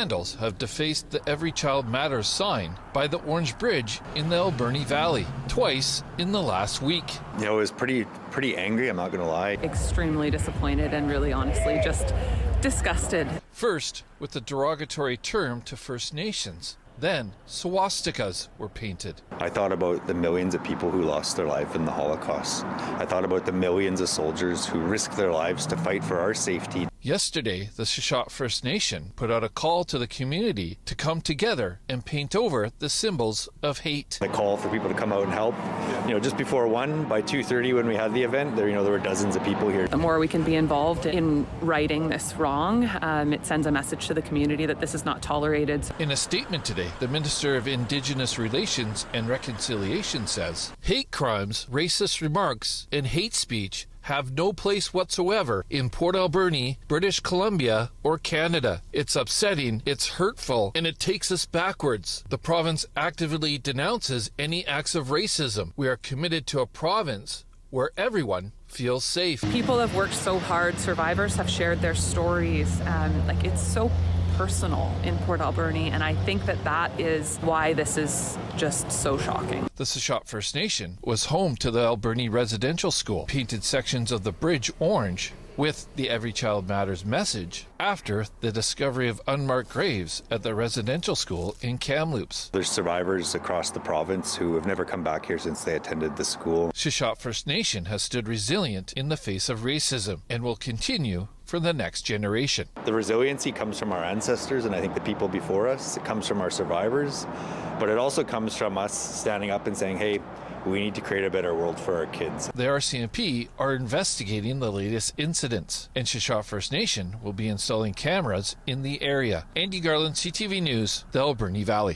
vandals have defaced the Every Child Matters sign by the Orange Bridge in the Alberni Valley, twice in the last week. You know, it was pretty angry, I'm not going to lie. Extremely disappointed and really honestly just disgusted. First, with the derogatory term to First Nations. Then, swastikas were painted. I thought about the millions of people who lost their life in the Holocaust. I thought about the millions of soldiers who risked their lives to fight for our safety. Yesterday, the Tseshaht First Nation put out a call to the community to come together and paint over the symbols of hate. I call for people to come out and help. You know, just before 1, by 2:30 when we had the event, there were dozens of people here. The more we can be involved in righting this wrong, it sends a message to the community that this is not tolerated. In a statement today, the Minister of Indigenous Relations and Reconciliation says, hate crimes, racist remarks, and hate speech have no place whatsoever in Port Alberni, British Columbia, or Canada. It's upsetting, it's hurtful, and it takes us backwards. The province actively denounces any acts of racism. We are committed to a province where everyone feels safe. People have worked so hard. Survivors have shared their stories. It's so personal in Port Alberni, and I think that is why this is just so shocking. The Tseshaht First Nation was home to the Alberni Residential School, painted sections of the bridge orange with the Every Child Matters message after the discovery of unmarked graves at the residential school in Kamloops. There's survivors across the province who have never come back here since they attended the school. Tseshaht First Nation has stood resilient in the face of racism and will continue for the next generation. The resiliency comes from our ancestors and I think the people before us. It comes from our survivors, but it also comes from us standing up and saying, hey, we need to create a better world for our kids. The RCMP are investigating the latest incidents, and Tseshaht First Nation will be installing cameras in the area. Andy Garland, CTV News, the Alberni Valley.